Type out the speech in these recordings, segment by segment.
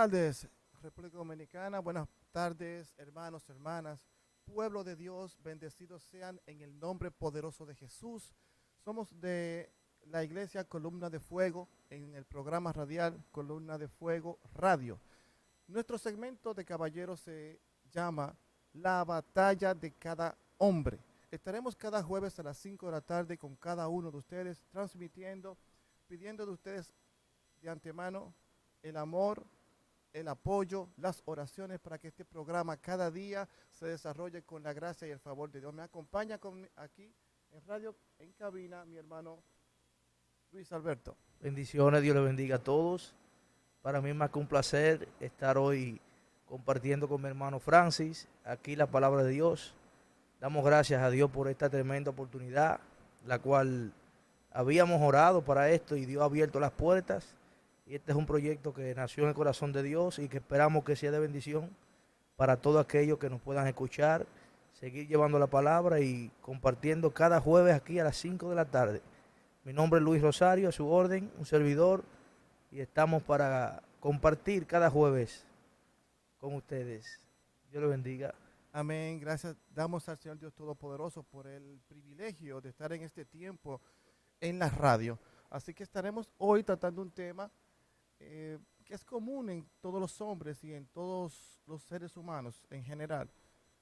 tardes, República Dominicana. Buenas tardes, hermanos, hermanas. Pueblo de Dios, bendecidos sean en el nombre poderoso de Jesús. Somos de la Iglesia Columna de Fuego en el programa radial Columna de Fuego Radio. Nuestro segmento de caballeros se llama La Batalla de cada hombre. Estaremos cada jueves a las 5 de la tarde con cada uno de ustedes transmitiendo, pidiendo de ustedes de antemano el amor, el apoyo, las oraciones para que este programa cada día se desarrolle con la gracia y el favor de Dios. Me acompaña aquí en radio, en cabina, mi hermano Luis Alberto. Bendiciones, Dios les bendiga a todos. Para mí es más que un placer estar hoy compartiendo con mi hermano Francis aquí la palabra de Dios. Damos gracias a Dios por esta tremenda oportunidad, la cual habíamos orado para esto y Dios ha abierto las puertas. Y este es un proyecto que nació en el corazón de Dios y que esperamos que sea de bendición para todos aquellos que nos puedan escuchar, seguir llevando la palabra y compartiendo cada jueves aquí a las 5 de la tarde. Mi nombre es Luis Rosario, a su orden, un servidor, y estamos para compartir cada jueves con ustedes. Dios los bendiga. Amén. Gracias. Damos al Señor Dios Todopoderoso por el privilegio de estar en este tiempo en la radio. Así que estaremos hoy tratando un tema que es común en todos los hombres y en todos los seres humanos en general,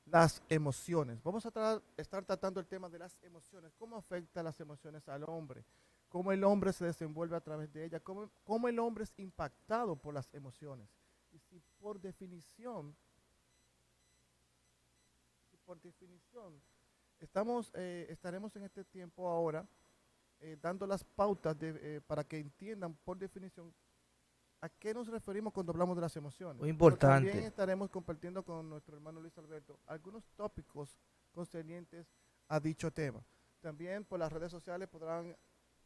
las emociones. Vamos a estar tratando el tema de las emociones, cómo afecta las emociones al hombre, cómo el hombre se desenvuelve a través de ellas, cómo el hombre es impactado por las emociones. Y si por definición, estaremos en este tiempo ahora dando las pautas para que entiendan por definición a qué nos referimos cuando hablamos de las emociones. Muy Pero también importante. estaremos compartiendo con nuestro hermano Luis Alberto algunos tópicos concernientes a dicho tema. También por las redes sociales podrán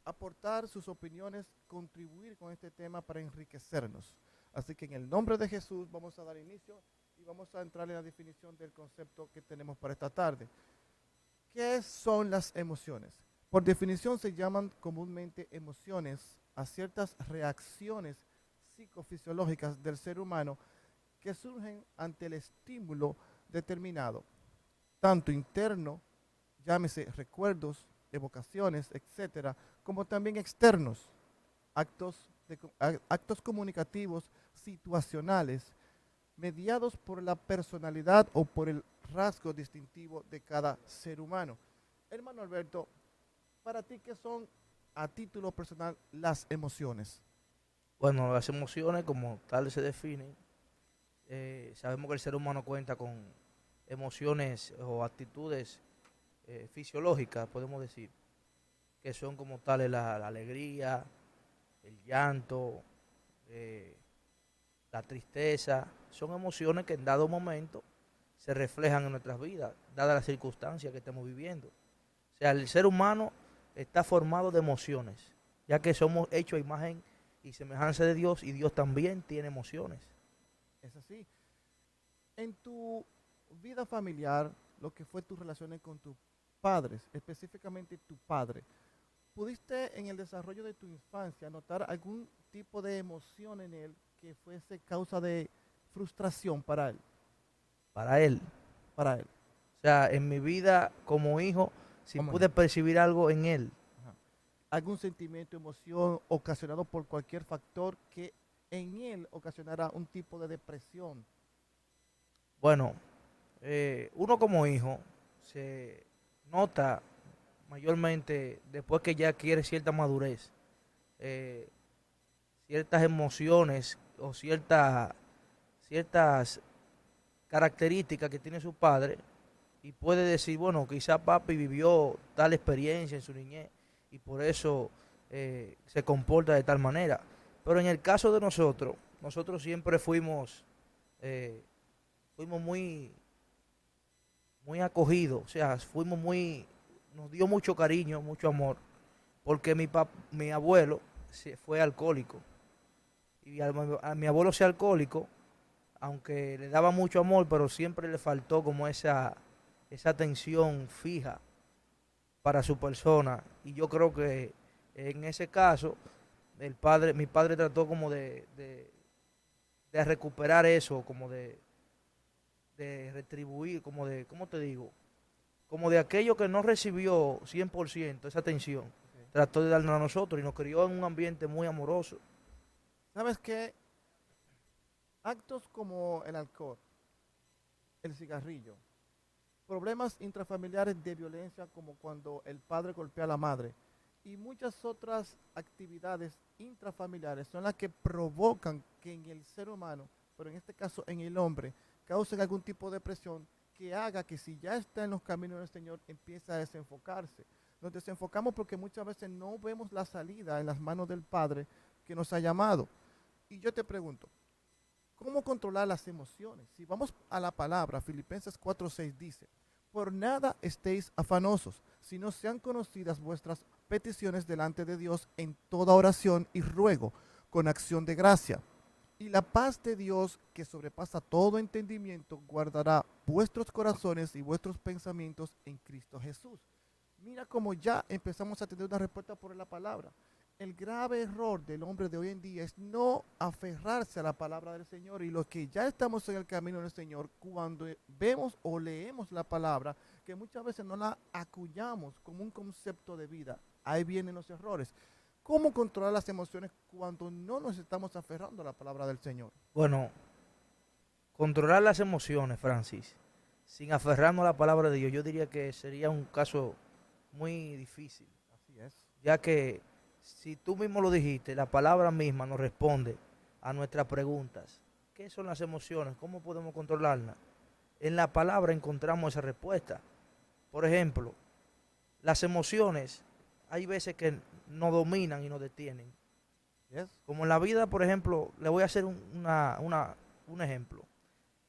aportar sus opiniones, contribuir con este tema para enriquecernos. Así que en el nombre de Jesús vamos a dar inicio y vamos a entrar en la definición del concepto que tenemos para esta tarde. ¿Qué son las emociones? Por definición se llaman comúnmente emociones a ciertas reacciones psicofisiológicas del ser humano que surgen ante el estímulo determinado, tanto interno, llámese recuerdos, evocaciones, etcétera, como también externos, actos comunicativos situacionales mediados por la personalidad o por el rasgo distintivo de cada ser humano. Hermano Alberto, para ti, ¿qué son a título personal las emociones? Bueno, las emociones como tal se definen. Sabemos que el ser humano cuenta con emociones o actitudes fisiológicas, podemos decir, que son como tales la alegría, el llanto, eh, la tristeza. Son emociones que en dado momento se reflejan en nuestras vidas, dadas las circunstancias que estamos viviendo. O sea, el ser humano está formado de emociones, ya que somos hechos a imagen y semejanza de Dios y Dios también tiene emociones. Es así. En tu vida familiar, lo que fue tus relaciones con tus padres, específicamente tu padre, ¿pudiste en el desarrollo de tu infancia notar algún tipo de emoción en él que fuese causa de frustración Para Él, para él? o sea, en mi vida como hijo, si Como pude hijo. percibir algo en Él. Ajá. Algún sentimiento, emoción ocasionado por cualquier factor que en él ocasionara un tipo de depresión. Bueno, uno como hijo se nota mayormente después que ya adquiere cierta madurez, eh, ciertas emociones o ciertas características que tiene su padre y puede decir, bueno, quizá papi vivió tal experiencia en su niñez y por eso se comporta de tal manera. Pero en el caso de nosotros, nosotros siempre eh, fuimos muy acogidos, o sea, nos dio mucho cariño, mucho amor, porque mi abuelo fue alcohólico y a mi abuelo ser alcohólico, aunque le daba mucho amor, pero siempre le faltó como esa atención fija para su persona. Y yo creo que en ese caso, mi padre trató como de de recuperar eso, como de retribuir, como de, ¿cómo te digo? Como de aquello que no recibió 100% esa atención, Ok. trató de darnos a nosotros y nos crió en un ambiente muy amoroso. ¿Sabes qué? Actos como el alcohol, el cigarrillo, problemas intrafamiliares de violencia como cuando el padre golpea a la madre y muchas otras actividades intrafamiliares son las que provocan que en el ser humano, pero en este caso en el hombre, causen algún tipo de presión que haga que si ya está en los caminos del Señor empiece a desenfocarse. Nos desenfocamos porque muchas veces no vemos la salida en las manos del Padre que nos ha llamado. Y yo te pregunto, ¿cómo controlar las emociones? Si vamos a la palabra, Filipenses 4:6 dice, por nada estéis afanosos, sino sean conocidas vuestras peticiones delante de Dios en toda oración y ruego, con acción de gracia. Y la paz de Dios, que sobrepasa todo entendimiento, guardará vuestros corazones y vuestros pensamientos en Cristo Jesús. Mira cómo ya empezamos a tener una respuesta por la palabra. El grave error del hombre de hoy en día es no aferrarse a la palabra del Señor y los que ya estamos en el camino del Señor, cuando vemos o leemos la palabra, que muchas veces no la acuñamos como un concepto de vida, ahí vienen los errores. ¿Cómo controlar las emociones cuando no nos estamos aferrando a la palabra del Señor? Bueno, controlar las emociones, Francis, sin aferrarnos a la palabra de Dios, yo diría que sería un caso muy difícil, Así es. ya que si tú mismo lo dijiste, la palabra misma nos responde a nuestras preguntas. ¿Qué son las emociones? ¿Cómo podemos controlarlas? En la palabra encontramos esa respuesta. Por ejemplo, las emociones hay veces que nos dominan y nos detienen. Yes. Como en la vida, por ejemplo, le voy a hacer un ejemplo.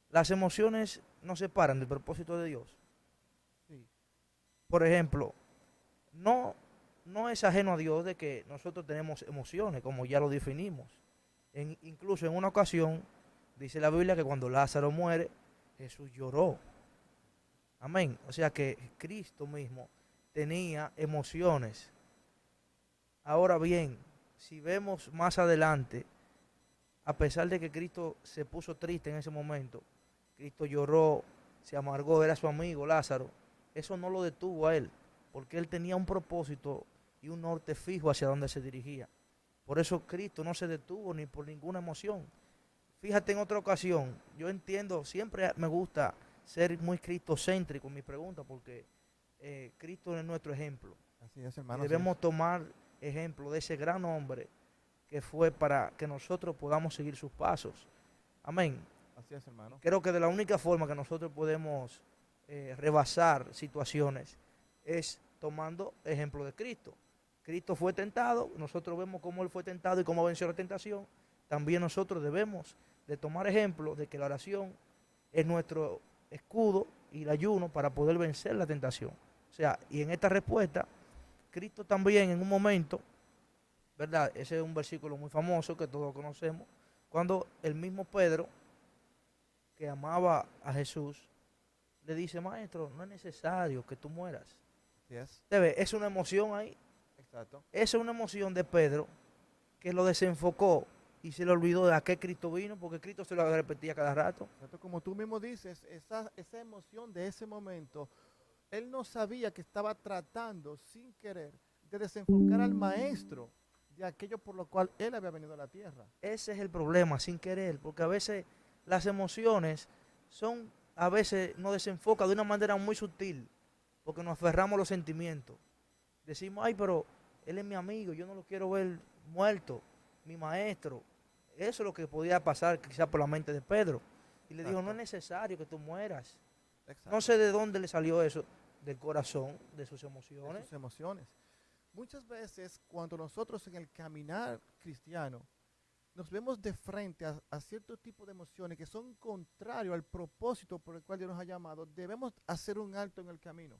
Las emociones no se separan del propósito de Dios. Sí. Por ejemplo, no, no es ajeno a Dios de que nosotros tenemos emociones, como ya lo definimos. Incluso en una ocasión, dice la Biblia que cuando Lázaro muere, Jesús lloró. Amén. O sea que Cristo mismo tenía emociones. Ahora bien, si vemos más adelante, a pesar de que Cristo se puso triste en ese momento, Cristo lloró, se amargó, era su amigo Lázaro, eso no lo detuvo a él, porque él tenía un propósito y un norte fijo hacia donde se dirigía. Por eso Cristo no se detuvo ni por ninguna emoción. Fíjate en otra ocasión, yo entiendo, siempre me gusta ser muy cristocéntrico en mis preguntas, porque Cristo es nuestro ejemplo. Así es, Y hermano, así es. debemos tomar ejemplo de ese gran hombre que fue para que nosotros podamos seguir sus pasos. Amén. Así es, hermano. Creo que de la única forma que nosotros podemos rebasar situaciones es tomando ejemplo de Cristo. Cristo fue tentado, nosotros vemos cómo él fue tentado y cómo venció la tentación. También nosotros debemos de tomar ejemplo de que la oración es nuestro escudo y el ayuno para poder vencer la tentación. O sea, y en esta respuesta, Cristo también en un momento, ¿verdad? Ese es un versículo muy famoso que todos conocemos, cuando el mismo Pedro, que amaba a Jesús, le dice, maestro, no es necesario que tú mueras. Así es. ¿Te ves? Es una emoción ahí. Exacto. Esa es una emoción de Pedro que lo desenfocó y se le olvidó de a qué Cristo vino, porque Cristo se lo repetía cada rato. Exacto. Como tú mismo dices, esa emoción de ese momento, él no sabía que estaba tratando sin querer de desenfocar al maestro de aquello por lo cual él había venido a la tierra. Ese es el problema, sin querer, porque a veces las emociones son, a veces nos desenfoca de una manera muy sutil, porque nos aferramos a los sentimientos. Decimos, ay, pero él es mi amigo, yo no lo quiero ver muerto, mi maestro. Eso es lo que podía pasar quizás por la mente de Pedro. Y le dijo, no es Exacto. necesario que tú mueras. No Exacto. sé de dónde le salió eso, del corazón, de sus De emociones. sus emociones. Muchas veces cuando nosotros en el caminar cristiano nos vemos de frente a cierto tipo de emociones que son contrarios al propósito por el cual Dios nos ha llamado, debemos hacer un alto en el camino.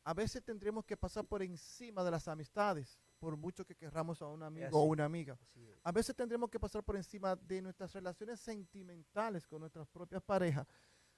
A veces tendremos que pasar por encima de las amistades, por mucho que querramos a un Es amigo o así, una amiga. así es. A veces tendremos que pasar por encima de nuestras relaciones sentimentales con nuestras propias parejas,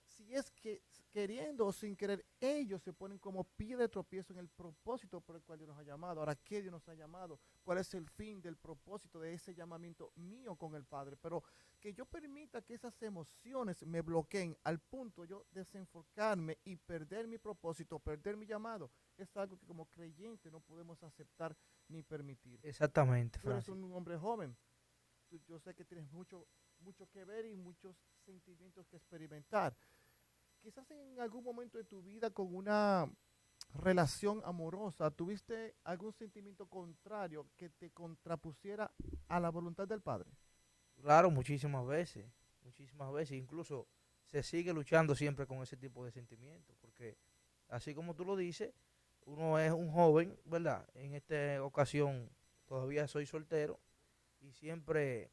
si es que queriendo o sin querer, ellos se ponen como pie de tropiezo en el propósito por el cual Dios nos ha llamado. Ahora, ¿qué Dios nos ha llamado? ¿Cuál es el fin del propósito de ese llamamiento mío con el Padre? Pero que yo permita que esas emociones me bloqueen al punto de yo desenfocarme y perder mi propósito, perder mi llamado, es algo que como creyente no podemos aceptar ni permitir. Exactamente, Tú eres Francis. un hombre joven, yo sé que tienes mucho que ver y muchos sentimientos que experimentar. Quizás en algún momento de tu vida con una relación amorosa, ¿tuviste algún sentimiento contrario que te contrapusiera a la voluntad del Padre? Claro, muchísimas veces, incluso se sigue luchando siempre con ese tipo de sentimientos, porque así como tú lo dices, uno es un joven, ¿verdad? En esta ocasión todavía soy soltero y siempre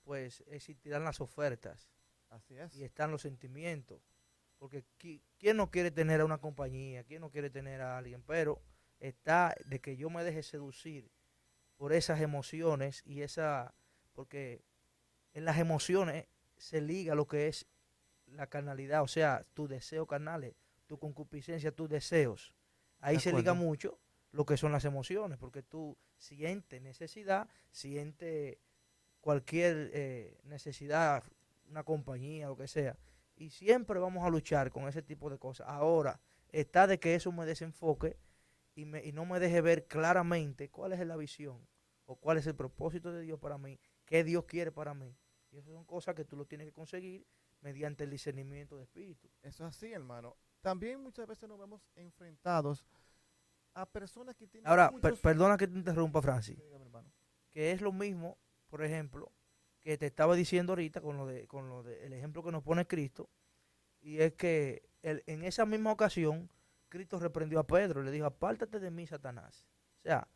pues existirán las ofertas Así y es. están los sentimientos, porque ¿quién no quiere tener a una compañía? ¿Quién no quiere tener a alguien? Pero está de que yo me deje seducir por esas emociones y porque en las emociones se liga lo que es la carnalidad, o sea, tus deseos carnales, tu concupiscencia, tus deseos. De Ahí se liga acuerdo. mucho lo que son las emociones, porque tú sientes necesidad, sientes cualquier necesidad, una compañía, lo que sea. Y siempre vamos a luchar con ese tipo de cosas. Ahora está de que eso me desenfoque y no me deje ver claramente cuál es la visión o cuál es el propósito de Dios para mí, qué Dios quiere para mí. Y esas son cosas que tú lo tienes que conseguir mediante el discernimiento de espíritu. Eso es así, hermano. También muchas veces nos vemos enfrentados a personas que tienen Ahora, muchos... perdona que te interrumpa, Francis, Dígame, hermano. que es lo mismo, por ejemplo, que te estaba diciendo ahorita con el ejemplo que nos pone Cristo, y es que en esa misma ocasión, Cristo reprendió a Pedro y le dijo, apártate de mí, Satanás. O sea,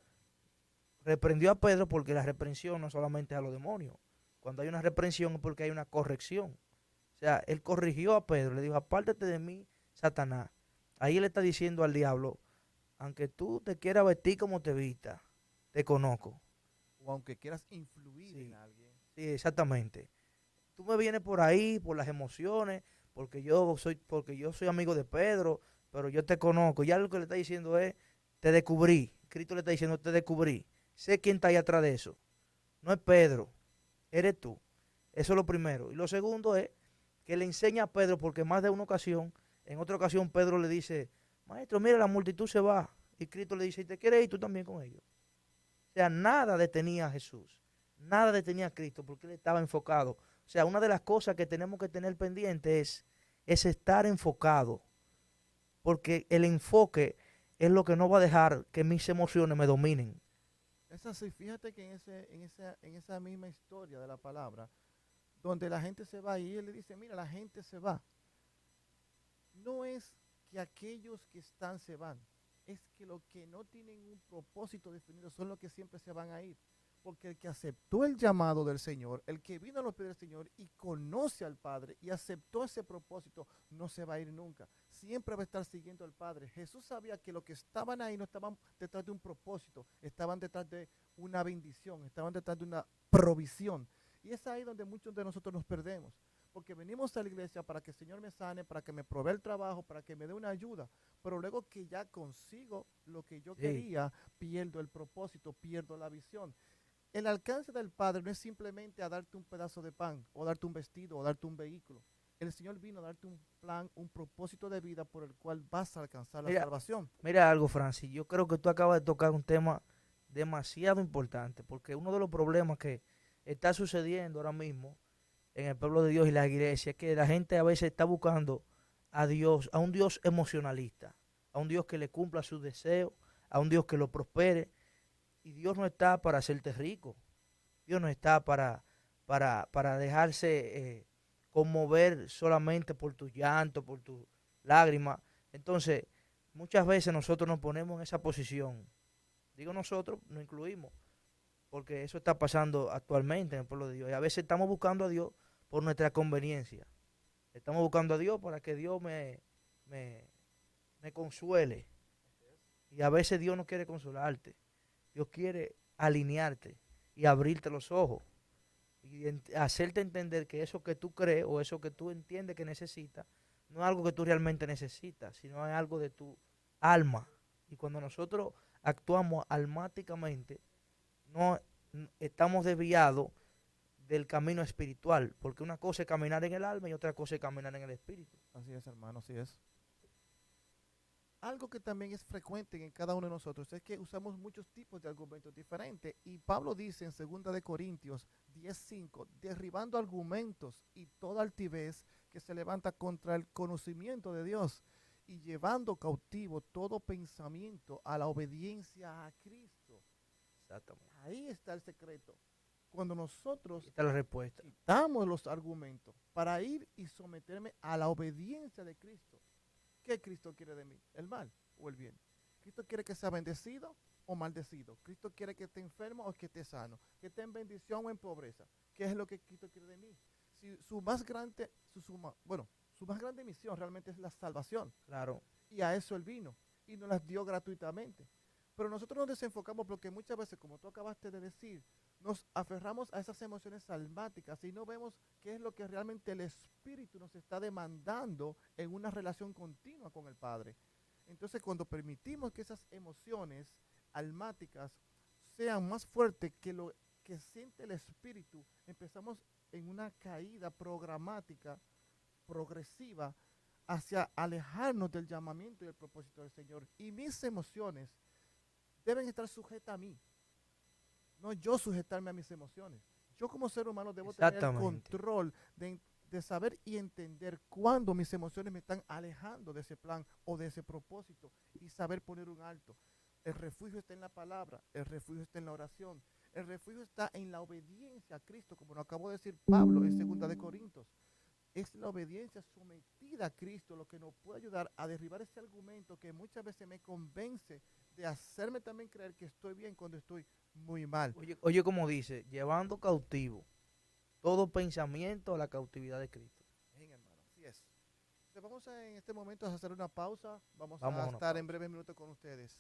reprendió a Pedro porque la reprensión no solamente es a los demonios. Cuando hay una reprensión es porque hay una corrección. O sea, él corrigió a Pedro, le dijo, apártate de mí, Satanás. Ahí él está diciendo al diablo, aunque tú te quieras vestir como te vistas, te conozco. O aunque quieras influir en Sí, alguien. sí, exactamente. Tú me vienes por ahí, por las emociones, porque yo soy amigo de Pedro, pero yo te conozco. Ya lo que le está diciendo es, te descubrí. Cristo le está diciendo, te descubrí. Sé quién está ahí atrás de eso. No es Pedro, eres tú. Eso es lo primero. Y lo segundo es que le enseña a Pedro, porque más de una ocasión, en otra ocasión Pedro le dice, maestro, mira, la multitud se va. Y Cristo le dice, ¿y te quieres ir tú también con ellos? O sea, nada detenía a Jesús, nada detenía a Cristo, porque él estaba enfocado. O sea, una de las cosas que tenemos que tener pendiente es estar enfocado, porque el enfoque es lo que no va a dejar que mis emociones me dominen. Es así, fíjate que en esa misma historia de la palabra, donde la gente se va y él le dice, mira, la gente se va. No es que aquellos que están se van, es que los que no tienen un propósito definido son los que siempre se van a ir. Porque el que aceptó el llamado del Señor, el que vino a los pies del Señor y conoce al Padre y aceptó ese propósito, no se va a ir nunca. Siempre va a estar siguiendo al Padre. Jesús sabía que los que estaban ahí no estaban detrás de un propósito, estaban detrás de una bendición, estaban detrás de una provisión. Y es ahí donde muchos de nosotros nos perdemos. Porque venimos a la iglesia para que el Señor me sane, para que me provee el trabajo, para que me dé una ayuda. Pero luego que ya consigo lo que yo Sí, quería, pierdo el propósito, pierdo la visión. El alcance del Padre no es simplemente a darte un pedazo de pan, o darte un vestido, o darte un vehículo. El Señor vino a darte un plan, un propósito de vida por el cual vas a alcanzar la mira, salvación. mira algo, Francis, yo creo que tú acabas de tocar un tema demasiado importante, porque uno de los problemas que está sucediendo ahora mismo en el pueblo de Dios y la iglesia es que la gente a veces está buscando a Dios, a un Dios emocionalista, a un Dios que le cumpla sus deseos, a un Dios que lo prospere. Y Dios no está para hacerte rico. Dios no está para dejarse conmover solamente por tu llanto, por tu lágrima. Entonces, muchas veces nosotros nos ponemos en esa posición. Digo nosotros, nos incluimos, porque eso está pasando actualmente en el pueblo de Dios. Y a veces estamos buscando a Dios por nuestra conveniencia. Estamos buscando a Dios para que Dios me, me consuele. Y a veces Dios no quiere consolarte. Dios quiere alinearte y abrirte los ojos y hacerte entender que eso que tú crees o eso que tú entiendes que necesitas no es algo que tú realmente necesitas, sino es algo de tu alma. Y cuando nosotros actuamos almáticamente, no estamos desviados del camino espiritual, porque una cosa es caminar en el alma y otra cosa es caminar en el espíritu. Así es, hermano, así es. Algo que también es frecuente en cada uno de nosotros es que usamos muchos tipos de argumentos diferentes. Y Pablo dice en 2 de Corintios 10:5, derribando argumentos y toda altivez que se levanta contra el conocimiento de Dios y llevando cautivo todo pensamiento a la obediencia a Cristo. Exactamente. Ahí está el secreto. Cuando nosotros Esta es la respuesta. quitamos los argumentos para ir y someterme a la obediencia de Cristo. ¿Qué Cristo quiere de mí? ¿El mal o el bien? ¿Cristo quiere que sea bendecido o maldecido? ¿Cristo quiere que esté enfermo o que esté sano? ¿Que esté en bendición o en pobreza? ¿Qué es lo que Cristo quiere de mí? Si su más grande, su más grande misión realmente es la salvación. Claro. Y a eso Él vino y nos las dio gratuitamente. Pero nosotros nos desenfocamos porque muchas veces, como tú acabaste de decir, nos aferramos a esas emociones almáticas y no vemos qué es lo que realmente el Espíritu nos está demandando en una relación continua con el Padre. Entonces, cuando permitimos que esas emociones almáticas sean más fuertes que lo que siente el Espíritu, empezamos en una caída programática, progresiva, hacia alejarnos del llamamiento y el propósito del Señor. Y mis emociones deben estar sujetas a mí, no yo sujetarme a mis emociones. Yo como ser humano debo tener el control de saber y entender cuándo mis emociones me están alejando de ese plan o de ese propósito y saber poner un alto. El refugio está en la palabra, el refugio está en la oración, el refugio está en la obediencia a Cristo, como nos acabó de decir Pablo en 2 de Corintios. Es la obediencia sometida a Cristo lo que nos puede ayudar a derribar ese argumento que muchas veces me convence de hacerme también creer que estoy bien cuando estoy muy mal. Oye, como dice, llevando cautivo todo pensamiento a la cautividad de Cristo. Bien, hermano, así es. Entonces vamos en este momento a hacer una pausa. Vamos Vamos a a una estar en pausa. breves minutos con ustedes.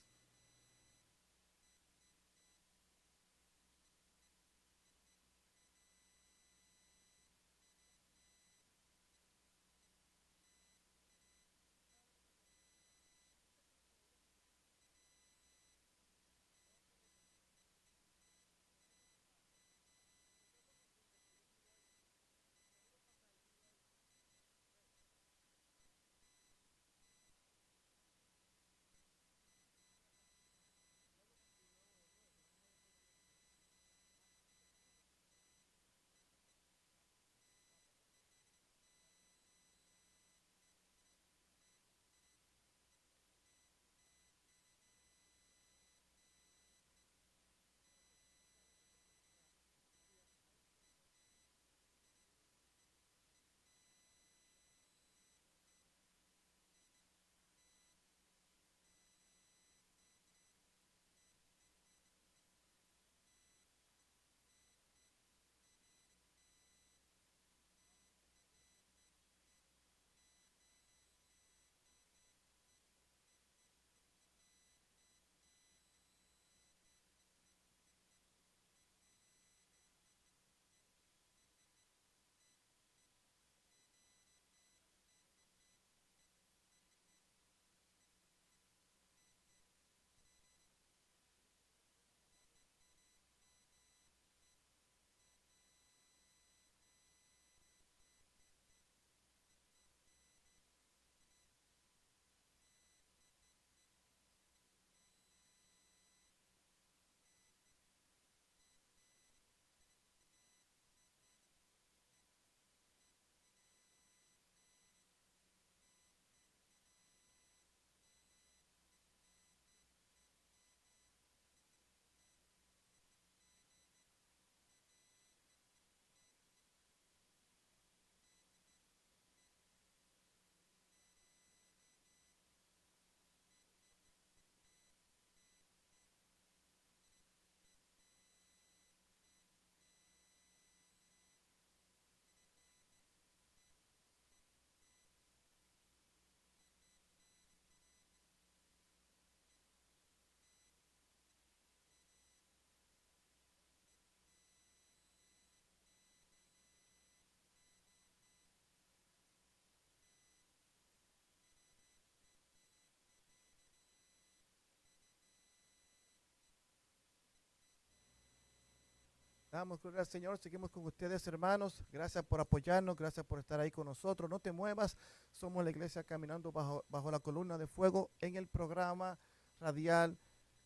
Damos gloria al Señor, seguimos con ustedes, hermanos. Gracias por apoyarnos, gracias por estar ahí con nosotros. No te muevas, somos la iglesia caminando bajo la columna de fuego en el programa radial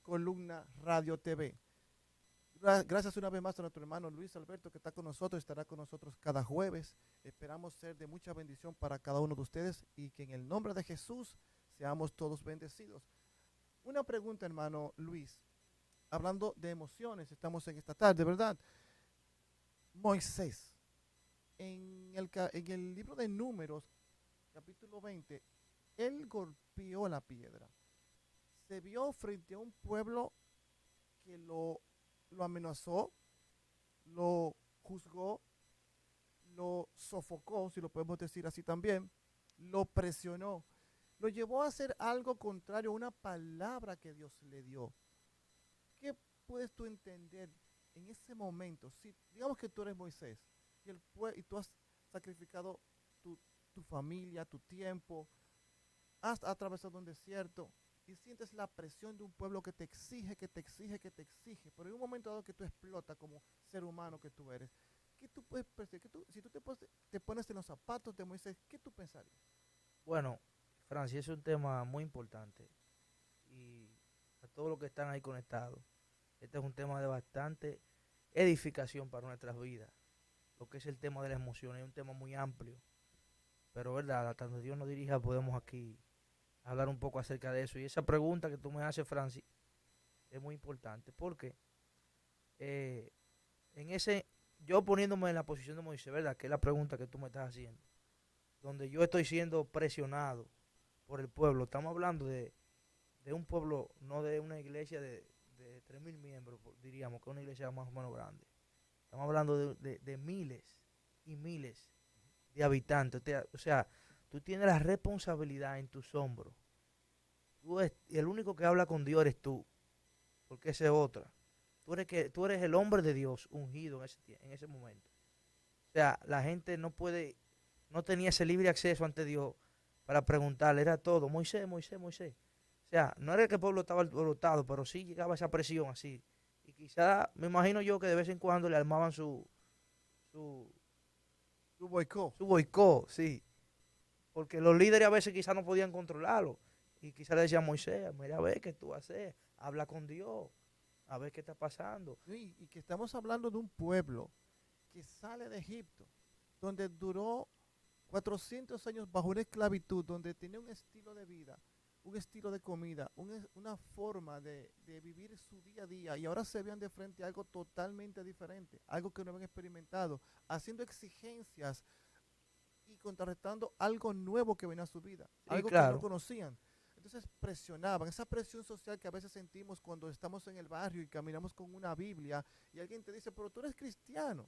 Columna Radio TV. Gracias una vez más a nuestro hermano Luis Alberto que está con nosotros, estará con nosotros cada jueves. Esperamos ser de mucha bendición para cada uno de ustedes y que en el nombre de Jesús seamos todos bendecidos. Una pregunta, hermano Luis. Hablando de emociones, estamos en esta tarde, ¿verdad? Moisés, en el libro de Números, capítulo 20, él golpeó la piedra. Se vio frente a un pueblo que lo amenazó, lo juzgó, lo sofocó, si lo podemos decir así también, lo presionó, lo llevó a hacer algo contrario a una palabra que Dios le dio. ¿Qué puedes tú entender en ese momento? Si digamos que tú eres Moisés y tú has sacrificado tu familia, tu tiempo, has atravesado un desierto y sientes la presión de un pueblo que te exige, que te exige, que te exige, pero en un momento dado que tú explotas como ser humano que tú eres, ¿qué tú puedes pensar? Si tú te pones en los zapatos de Moisés, ¿qué tú pensarías? Bueno, Francis, es un tema muy importante y a todos los que están ahí conectados, este es un tema de bastante edificación para nuestras vidas. Lo que es el tema de las emociones es un tema muy amplio, pero verdad, hasta donde Dios nos dirija podemos aquí hablar un poco acerca de eso. Y esa pregunta que tú me haces, Francis, es muy importante porque eh, en ese, yo poniéndome en la posición de Moisés, ¿verdad? Que es la pregunta que tú me estás haciendo, donde yo estoy siendo presionado por el pueblo. Estamos hablando de un pueblo, no de una iglesia de 3.000 miembros, diríamos, que es una iglesia más o menos grande. Estamos hablando de miles y miles de habitantes. O sea, tú tienes la responsabilidad en tus hombros. El único que habla con Dios eres tú, porque esa es otra. Tú eres el hombre de Dios ungido en ese momento. O sea, la gente no tenía ese libre acceso ante Dios para preguntarle, era todo, Moisés, Moisés, Moisés. O sea, no era que el pueblo estaba alborotado, pero sí llegaba esa presión así. Y quizá, me imagino yo que de vez en cuando le armaban su, Tu boicot. su boicot, sí. Porque los líderes a veces quizás no podían controlarlo. Y quizás le decían a Moisés, mira a ver qué tú haces, habla con Dios, a ver qué está pasando. Y que estamos hablando de un pueblo que sale de Egipto, donde duró 400 años bajo una esclavitud, donde tenía un estilo de vida, un estilo de comida, una forma de vivir su día a día, y ahora se vean de frente a algo totalmente diferente, algo que no habían experimentado, haciendo exigencias y contrarrestando algo nuevo que venía a su vida, Sí, algo que no claro. conocían. Entonces presionaban, esa presión social que a veces sentimos cuando estamos en el barrio y caminamos con una Biblia y alguien te dice, pero tú eres cristiano.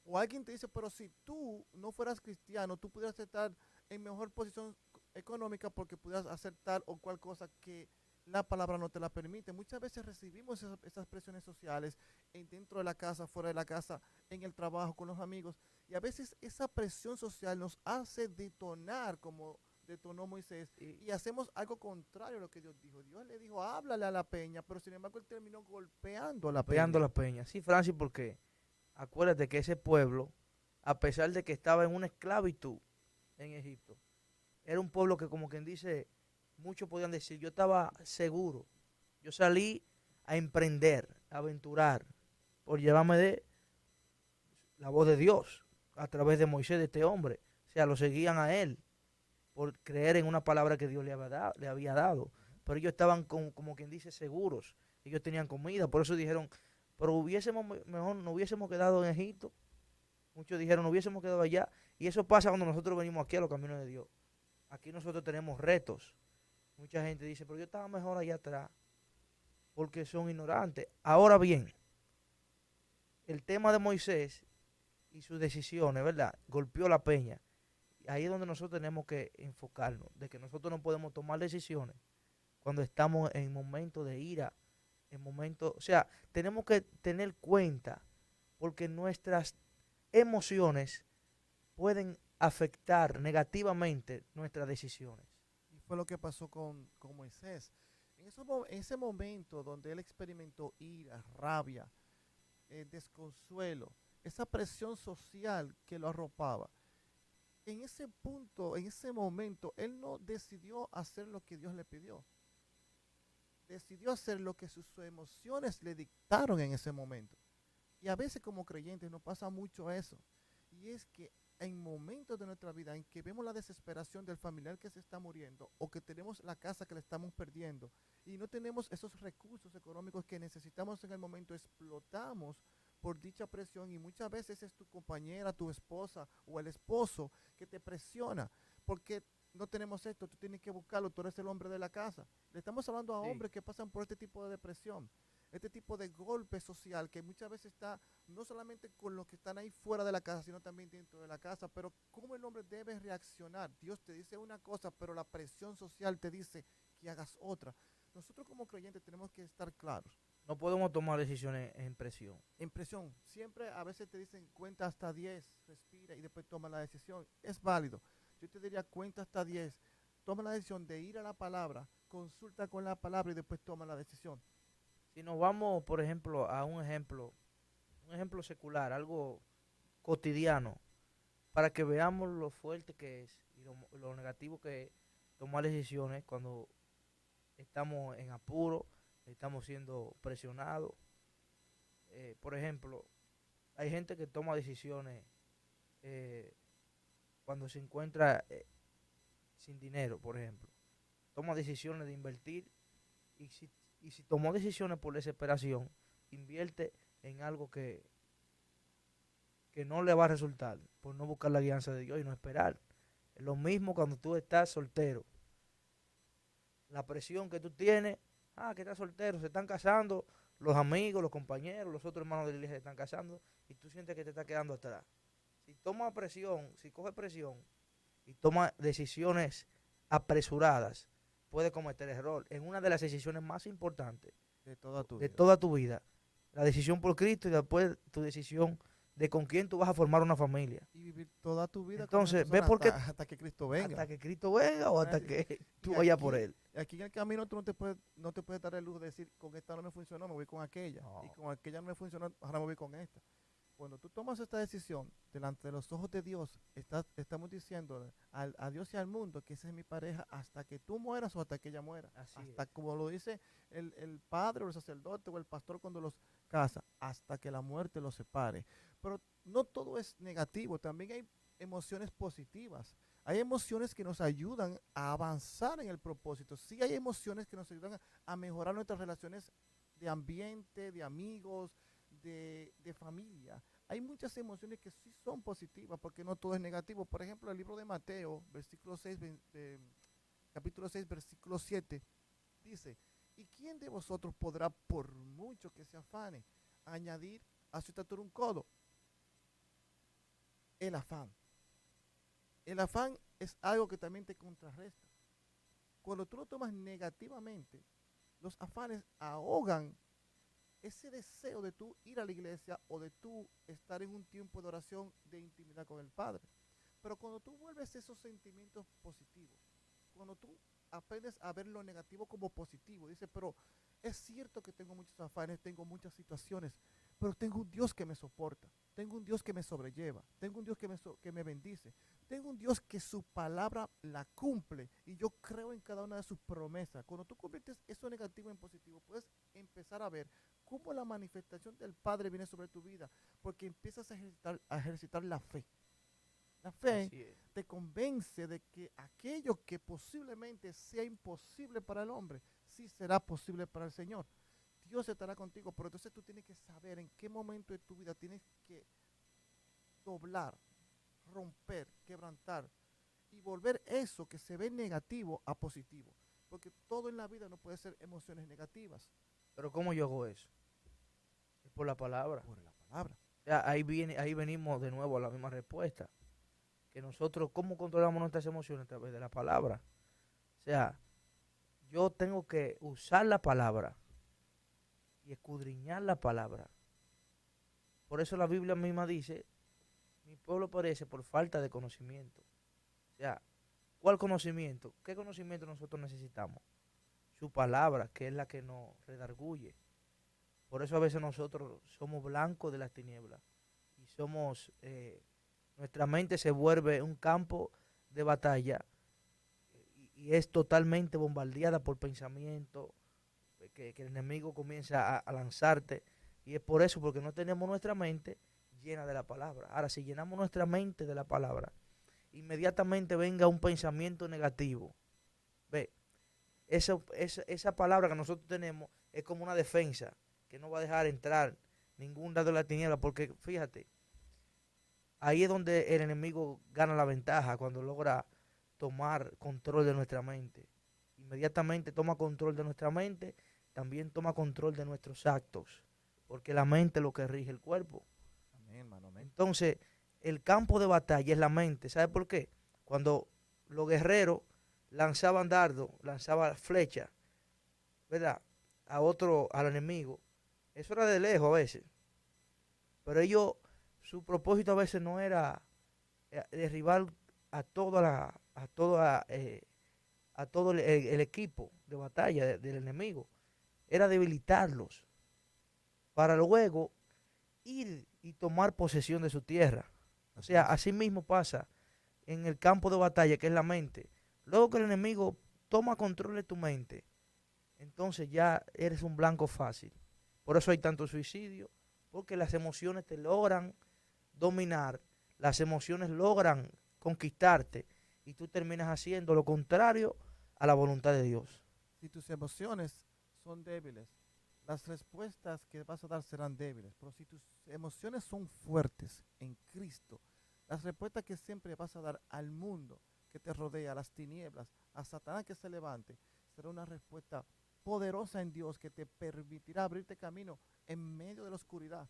O alguien te dice, pero si tú no fueras cristiano, tú pudieras estar en mejor posición económica porque pudieras hacer tal o cual cosa que la palabra no te la permite. Muchas veces recibimos esas presiones sociales dentro de la casa, fuera de la casa, en el trabajo, con los amigos. Y a veces esa presión social nos hace detonar como detonó Moisés y hacemos algo contrario a lo que Dios dijo. Dios le dijo, háblale a la peña, pero sin embargo él terminó golpeando a la Golpeando peña. la peña. Sí, Francis, porque acuérdate que ese pueblo, a pesar de que estaba en una esclavitud en Egipto, era un pueblo que, como quien dice, muchos podían decir, yo estaba seguro. Yo salí a emprender, a aventurar, por llevarme de la voz de Dios, a través de Moisés, de este hombre. O sea, lo seguían a él, por creer en una palabra que Dios le había dado. Pero ellos estaban como quien dice seguros. Ellos tenían comida, por eso dijeron, pero mejor no hubiésemos quedado en Egipto. Muchos dijeron, no hubiésemos quedado allá. Y eso pasa cuando nosotros venimos aquí a los caminos de Dios. Aquí nosotros tenemos retos. Mucha gente dice, pero yo estaba mejor allá atrás, porque son ignorantes. Ahora bien, el tema de Moisés y sus decisiones, ¿verdad? Golpeó la peña. Ahí es donde nosotros tenemos que enfocarnos, de que nosotros no podemos tomar decisiones cuando estamos en momentos de ira, en momentos, o sea, tenemos que tener cuenta, porque nuestras emociones pueden afectar negativamente nuestras decisiones. Y fue lo que pasó con Moisés. En ese momento donde él experimentó ira, rabia, desconsuelo, esa presión social que lo arropaba. En ese punto, en ese momento, él no decidió hacer lo que Dios le pidió. Decidió hacer lo que sus emociones le dictaron en ese momento. Y a veces como creyentes nos pasa mucho eso. Y es que en momentos de nuestra vida en que vemos la desesperación del familiar que se está muriendo o que tenemos la casa que le estamos perdiendo y no tenemos esos recursos económicos que necesitamos en el momento, explotamos por dicha presión y muchas veces es tu compañera, tu esposa o el esposo que te presiona porque no tenemos esto, tú tienes que buscarlo, tú eres el hombre de la casa. Le estamos hablando a Sí. hombres que pasan por este tipo de depresión, este tipo de golpe social que muchas veces está no solamente con los que están ahí fuera de la casa, sino también dentro de la casa, pero cómo el hombre debe reaccionar. Dios te dice una cosa, pero la presión social te dice que hagas otra. Nosotros como creyentes tenemos que estar claros. No podemos tomar decisiones en presión. En presión, siempre a veces te dicen cuenta hasta 10, respira y después toma la decisión. Es válido. Yo te diría cuenta hasta 10, toma la decisión de ir a la palabra, consulta con la palabra y después toma la decisión. Si nos vamos, por ejemplo, a un ejemplo secular, algo cotidiano, para que veamos lo fuerte que es y lo negativo que es tomar decisiones cuando estamos en apuro, estamos siendo presionados. Por ejemplo, hay gente que toma decisiones eh, cuando se encuentra sin dinero, por ejemplo. Toma decisiones de invertir y si tomó decisiones por desesperación, invierte en algo que no le va a resultar por no buscar la guianza de Dios y no esperar. Es lo mismo cuando tú estás soltero. La presión que tú tienes, que estás soltero, se están casando, los amigos, los compañeros, los otros hermanos de la iglesia se están casando y tú sientes que te estás quedando atrás. Si toma presión, si coge presión y toma decisiones apresuradas, puede cometer error en una de las decisiones más importantes De toda tu de vida. toda tu vida. La decisión por Cristo y después tu decisión de con quién tú vas a formar una familia. Y vivir toda tu vida con esa Entonces, ve persona por qué hasta que Cristo venga. hasta que Cristo venga o hasta Ay, que tú Y vayas por aquí, él. aquí en el camino tú no te puedes dar el lujo de decir, con esta no me funcionó, me voy con aquella. Y No, con aquella no me funcionó, ahora me voy con esta. Cuando tú tomas esta decisión delante de los ojos de Dios, estamos diciendo a Dios y al mundo que esa es mi pareja hasta que tú mueras o hasta que ella muera. así Hasta es. como lo dice el padre o el sacerdote o el pastor cuando los casa, hasta que la muerte los separe. Pero no todo es negativo, también hay emociones positivas. Hay emociones que nos ayudan a avanzar en el propósito. Sí hay emociones que nos ayudan a mejorar nuestras relaciones de ambiente, de amigos, de familia. Hay muchas emociones que sí son positivas porque no todo es negativo. Por ejemplo, el libro de Mateo, versículo 6, capítulo 6, versículo 7, dice, ¿y quién de vosotros podrá, por mucho que se afane, añadir a su estatura un codo? El afán. El afán es algo que también te contrarresta. Cuando tú lo tomas negativamente, los afanes ahogan ese deseo de tú ir a la iglesia o de tú estar en un tiempo de oración de intimidad con el Padre. Pero cuando tú vuelves esos sentimientos positivos, cuando tú aprendes a ver lo negativo como positivo, dices, pero es cierto que tengo muchos afanes, tengo muchas situaciones, pero tengo un Dios que me soporta, tengo un Dios que me sobrelleva, tengo un Dios que me bendice, tengo un Dios que su palabra la cumple y yo creo en cada una de sus promesas. Cuando tú conviertes eso negativo en positivo, puedes empezar a ver cómo la manifestación del Padre viene sobre tu vida, porque empiezas a ejercitar la fe. La fe Así es. te convence de que aquello que posiblemente sea imposible para el hombre, sí será posible para el Señor. Dios estará contigo, pero entonces tú tienes que saber en qué momento de tu vida tienes que doblar, romper, quebrantar y volver eso que se ve negativo a positivo. Porque todo en la vida no puede ser emociones negativas. Pero ¿cómo yo hago eso? Es por la palabra. Por la palabra. O sea, ahí venimos de nuevo a la misma respuesta. Que nosotros, ¿cómo controlamos nuestras emociones? A través de la palabra. O sea, yo tengo que usar la palabra y escudriñar la palabra. Por eso la Biblia misma dice, mi pueblo perece por falta de conocimiento. O sea, ¿cuál conocimiento? ¿Qué conocimiento nosotros necesitamos? Su palabra, que es la que nos redarguye. Por eso a veces nosotros somos blancos de las tinieblas y somos, nuestra mente se vuelve un campo de batalla y es totalmente bombardeada por pensamientos que el enemigo comienza a lanzarte. Y es por eso, porque no tenemos nuestra mente llena de la palabra. Ahora, si llenamos nuestra mente de la palabra, inmediatamente venga un pensamiento negativo. Ve, esa palabra que nosotros tenemos es como una defensa que no va a dejar entrar ningún lado de la tiniebla, porque fíjate, ahí es donde el enemigo gana la ventaja cuando logra tomar control de nuestra mente. Inmediatamente toma control de nuestra mente, también toma control de nuestros actos, porque la mente es lo que rige el cuerpo. Amén, hermano, amén. Entonces, el campo de batalla es la mente. ¿Sabe por qué? Cuando los guerreros lanzaban dardos, lanzaban flechas, ¿verdad? Al enemigo, eso era de lejos a veces. Pero ellos, su propósito a veces no era derribar a todo el equipo de batalla del enemigo. Era debilitarlos para luego ir y tomar posesión de su tierra. O sea, así mismo pasa en el campo de batalla, que es la mente. Luego que el enemigo toma control de tu mente, entonces ya eres un blanco fácil. Por eso hay tanto suicidio, porque las emociones te logran dominar, las emociones logran conquistarte y tú terminas haciendo lo contrario a la voluntad de Dios. Si tus emociones son débiles, las respuestas que vas a dar serán débiles. Pero si tus emociones son fuertes en Cristo, las respuestas que siempre vas a dar al mundo que te rodea, a las tinieblas, a Satanás que se levante, será una respuesta poderosa en Dios que te permitirá abrirte camino en medio de la oscuridad.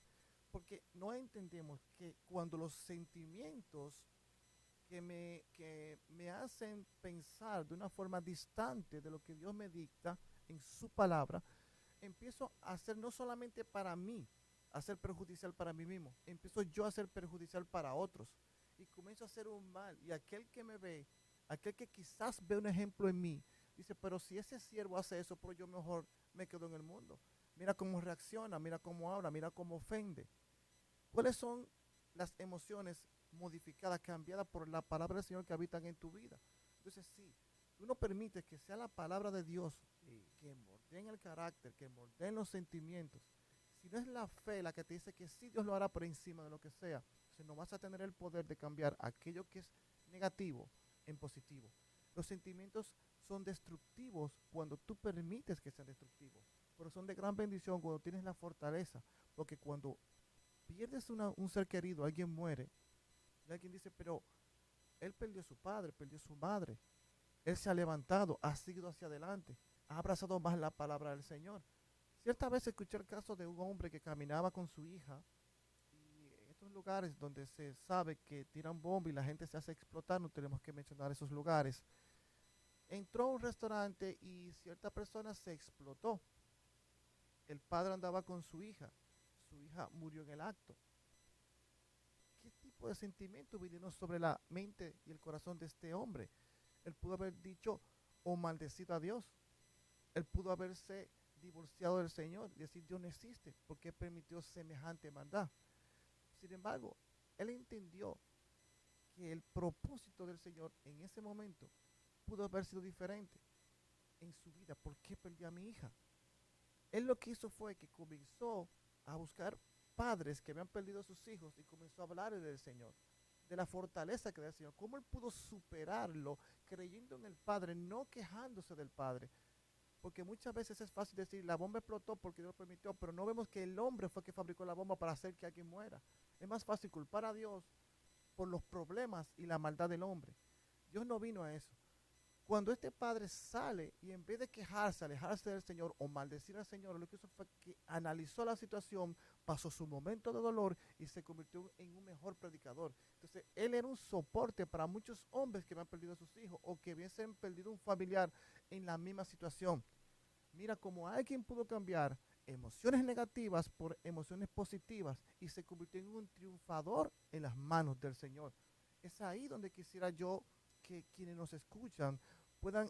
Porque no entendemos que cuando los sentimientos que me hacen pensar de una forma distante de lo que Dios me dicta en su palabra, empiezo a hacer no solamente para mí, a ser perjudicial para mí mismo, empiezo yo a ser perjudicial para otros y comienzo a hacer un mal. Y aquel que me ve, aquel que quizás ve un ejemplo en mí, dice, pero si ese siervo hace eso, pero yo mejor me quedo en el mundo. Mira cómo reacciona, mira cómo habla, mira cómo ofende. ¿Cuáles son las emociones modificadas, cambiadas por la palabra del Señor que habitan en tu vida? Entonces, sí, tú no permites que sea la palabra de Dios que moldeen el carácter, que moldeen los sentimientos. Si no es la fe la que te dice que sí, Dios lo hará por encima de lo que sea, entonces no vas a tener el poder de cambiar aquello que es negativo en positivo. Los sentimientos son destructivos cuando tú permites que sean destructivos, pero son de gran bendición cuando tienes la fortaleza, porque cuando pierdes un ser querido, alguien muere, y alguien dice, pero él perdió a su padre, perdió a su madre, él se ha levantado, ha seguido hacia adelante, ha abrazado más la palabra del Señor. Cierta vez escuché el caso de un hombre que caminaba con su hija y en estos lugares donde se sabe que tiran bomba y la gente se hace explotar, no tenemos que mencionar esos lugares. Entró a un restaurante y cierta persona se explotó. El padre andaba con su hija murió en el acto. ¿Qué tipo de sentimientos vinieron sobre la mente y el corazón de este hombre? Él pudo haber dicho o maldecido a Dios. Él pudo haberse divorciado del Señor y decir Dios no existe porque permitió semejante maldad. Sin embargo, él entendió que el propósito del Señor en ese momento pudo haber sido diferente en su vida. ¿Por qué perdió a mi hija? Él lo que hizo fue que comenzó a buscar padres que habían perdido a sus hijos y comenzó a hablar del Señor, de la fortaleza que da el Señor, cómo él pudo superarlo creyendo en el Padre, no quejándose del Padre. Porque muchas veces es fácil decir, la bomba explotó porque Dios lo permitió, pero no vemos que el hombre fue que fabricó la bomba para hacer que alguien muera. Es más fácil culpar a Dios por los problemas y la maldad del hombre. Dios no vino a eso. Cuando este padre sale y en vez de quejarse, alejarse del Señor o maldecir al Señor, lo que hizo fue que analizó la situación, pasó su momento de dolor y se convirtió en un mejor predicador. Entonces, él era un soporte para muchos hombres que habían perdido a sus hijos o que hubiesen perdido un familiar en la misma situación. Mira cómo alguien pudo cambiar emociones negativas por emociones positivas y se convirtió en un triunfador en las manos del Señor. Es ahí donde quisiera yo que quienes nos escuchan puedan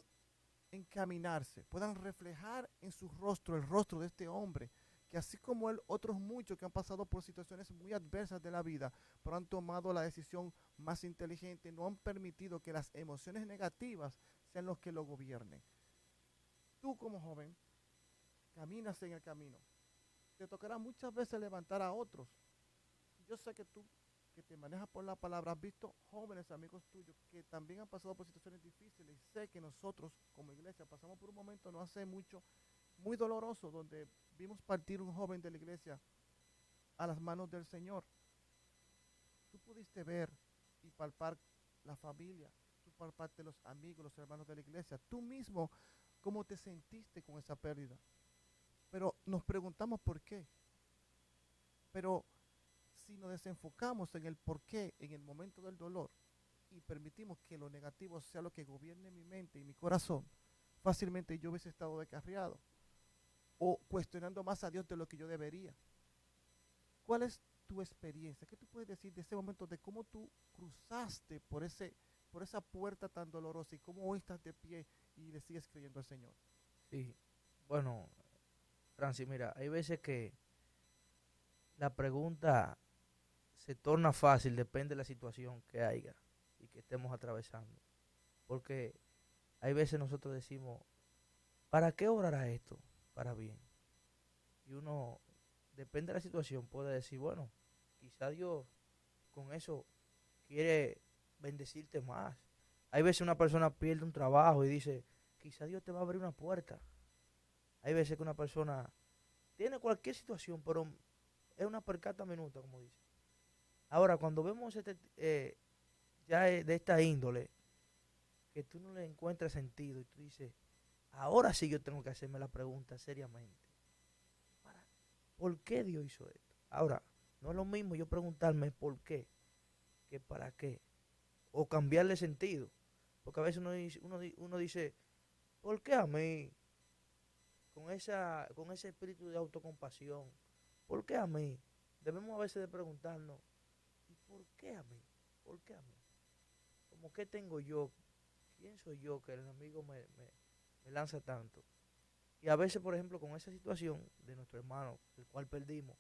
encaminarse, puedan reflejar en su rostro el rostro de este hombre que así como él, otros muchos que han pasado por situaciones muy adversas de la vida, pero han tomado la decisión más inteligente, no han permitido que las emociones negativas sean los que lo gobiernen. Tú como joven, caminas en el camino. Te tocará muchas veces levantar a otros. Yo sé que tú, que te manejas por la palabra, has visto jóvenes amigos tuyos que también han pasado por situaciones difíciles y sé que nosotros como iglesia pasamos por un momento no hace mucho muy doloroso donde vimos partir un joven de la iglesia a las manos del Señor. Tú pudiste ver y palpar la familia, tú palpaste los amigos, los hermanos de la iglesia, tú mismo cómo te sentiste con esa pérdida. Pero nos preguntamos por qué. Pero si nos desenfocamos en el por qué en el momento del dolor y permitimos que lo negativo sea lo que gobierne mi mente y mi corazón, fácilmente yo hubiese estado descarriado o cuestionando más a Dios de lo que yo debería. ¿Cuál es tu experiencia? ¿Qué tú puedes decir de ese momento, de cómo tú cruzaste por esa puerta tan dolorosa y cómo hoy estás de pie y le sigues creyendo al Señor? Sí, bueno, Francis, mira, hay veces que la pregunta se torna fácil, depende de la situación que haya y que estemos atravesando. Porque hay veces nosotros decimos, ¿para qué obrará esto? Para bien. Y uno, depende de la situación, puede decir, bueno, quizá Dios con eso quiere bendecirte más. Hay veces una persona pierde un trabajo y dice, quizá Dios te va a abrir una puerta. Hay veces que una persona tiene cualquier situación, pero es una percata minuta, como dice. Ahora, cuando vemos de esta índole, que tú no le encuentras sentido y tú dices, ahora sí yo tengo que hacerme la pregunta seriamente. ¿Por qué Dios hizo esto? Ahora, no es lo mismo yo preguntarme por qué que para qué. O cambiarle sentido. Porque a veces uno dice, ¿por qué a mí? Con ese espíritu de autocompasión. ¿Por qué a mí? Debemos a veces de preguntarnos, ¿y por qué a mí? ¿Por qué a mí? ¿Cómo qué tengo yo? ¿Quién soy yo que el enemigo me lanza tanto? Y a veces, por ejemplo, con esa situación de nuestro hermano, el cual perdimos,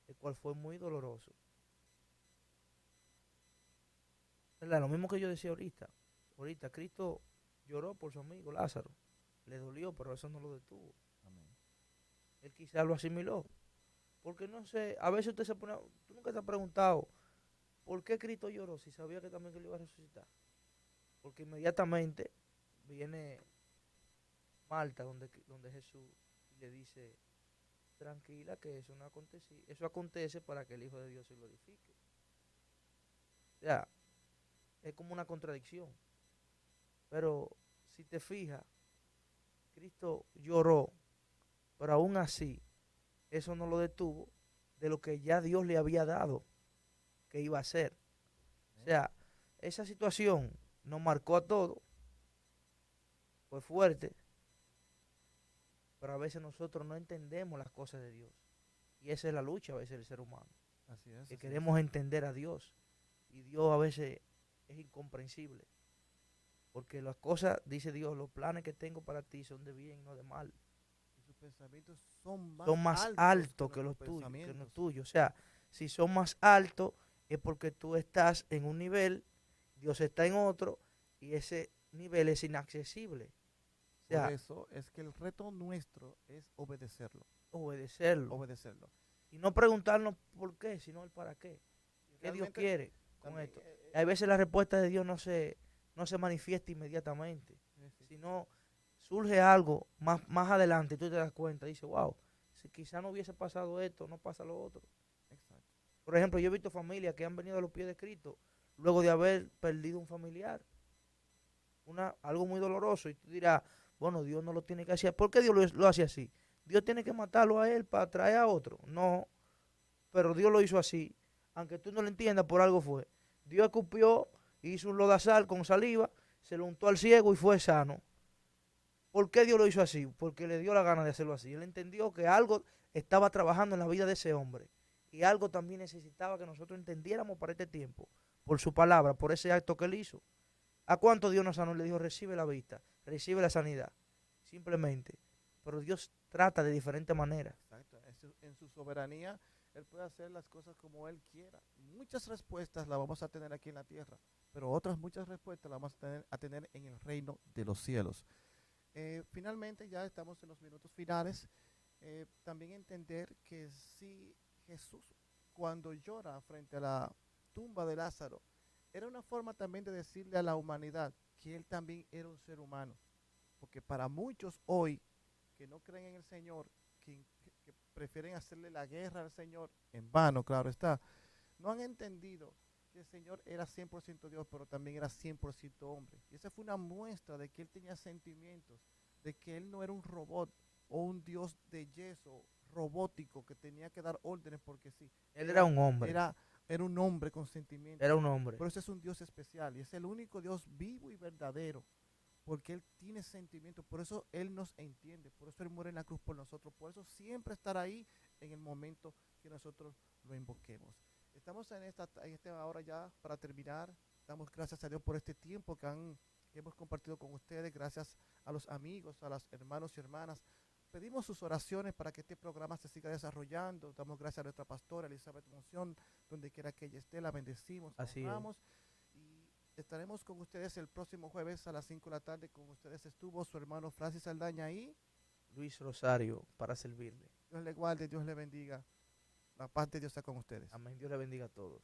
el cual fue muy doloroso. ¿Verdad? Lo mismo que yo decía ahorita. Ahorita Cristo lloró por su amigo Lázaro. Le dolió, pero eso no lo detuvo. Amén. Él quizás lo asimiló. Porque no sé, a veces usted se pone, tú nunca te has preguntado, ¿por qué Cristo lloró si sabía que también que lo iba a resucitar? Porque inmediatamente viene Marta donde Jesús le dice, tranquila que eso no acontece, eso acontece para que el Hijo de Dios se glorifique. O sea, es como una contradicción. Pero si te fijas, Cristo lloró, pero aún así, eso no lo detuvo de lo que ya Dios le había dado que iba a hacer. O sea, esa situación nos marcó a todos, fue fuerte, pero a veces nosotros no entendemos las cosas de Dios. Y esa es la lucha a veces del ser humano. Así es. Que Así queremos es. entender a Dios. Y Dios a veces es incomprensible. Porque las cosas, dice Dios, los planes que tengo para ti son de bien, no de mal. Y sus pensamientos son Son más más altos que altos que nuestros los tuyos, que los pensamientos. tuyos. O sea, si son más altos es porque tú estás en un nivel, Dios está en otro, y ese nivel es inaccesible. O Por sea, eso es que el reto nuestro es obedecerlo. obedecerlo. Obedecerlo. Y no preguntarnos por qué, sino el para qué. Y ¿Qué Dios realmente quiere con también esto? Hay veces la respuesta de Dios no se manifiesta inmediatamente, sí. sino surge algo más adelante y tú te das cuenta, dices, wow, si quizá no hubiese pasado esto, no pasa lo otro. Exacto. Por ejemplo, yo he visto familias que han venido a los pies de Cristo luego de haber perdido un familiar, algo muy doloroso, y tú dirás, bueno, Dios no lo tiene que hacer. ¿Por qué Dios lo hace así? Dios tiene que matarlo a él para traer a otro. No, pero Dios lo hizo así. Aunque tú no lo entiendas, por algo fue. Dios escupió, hizo un lodazal con saliva, se lo untó al ciego y fue sano. ¿Por qué Dios lo hizo así? Porque le dio la gana de hacerlo así. Él entendió que algo estaba trabajando en la vida de ese hombre. Y algo también necesitaba que nosotros entendiéramos para este tiempo. Por su palabra, por ese acto que él hizo. ¿A cuánto Dios nos sanó? Le dijo, recibe la vista, recibe la sanidad. Simplemente. Pero Dios trata de diferente manera. Exacto. en su soberanía, Él puede hacer las cosas como Él quiera. Muchas respuestas las vamos a tener aquí en la tierra, pero otras muchas respuestas las vamos a tener en el reino de los cielos. Finalmente, ya estamos en los minutos finales. También entender que si Jesús, cuando llora frente a la tumba de Lázaro, era una forma también de decirle a la humanidad que Él también era un ser humano. Porque para muchos hoy que no creen en el Señor, que prefieren hacerle la guerra al Señor, en vano, claro está, no han entendido que el Señor era 100% Dios, pero también era 100% hombre. Y esa fue una muestra de que Él tenía sentimientos, de que Él no era un robot o un Dios de yeso robótico que tenía que dar órdenes porque sí. Él era un hombre. Era un hombre con sentimientos. Era un hombre. Pero ese es un Dios especial y es el único Dios vivo y verdadero porque Él tiene sentimientos, por eso Él nos entiende, por eso Él muere en la cruz por nosotros, por eso siempre estará ahí en el momento que nosotros lo invoquemos. Estamos en esta hora ya para terminar. Damos gracias a Dios por este tiempo que hemos compartido con ustedes, gracias a los amigos, a los hermanos y hermanas. Pedimos sus oraciones para que este programa se siga desarrollando. Damos gracias a nuestra pastora Elizabeth Monción, donde quiera que ella esté, la bendecimos, Así honramos. Y estaremos con ustedes el próximo jueves a las 5 de la tarde. Con ustedes estuvo su hermano Francis Saldaña y Luis Rosario para servirle. Dios le guarde, Dios le bendiga. La paz de Dios está con ustedes. Amén. Dios le bendiga a todos.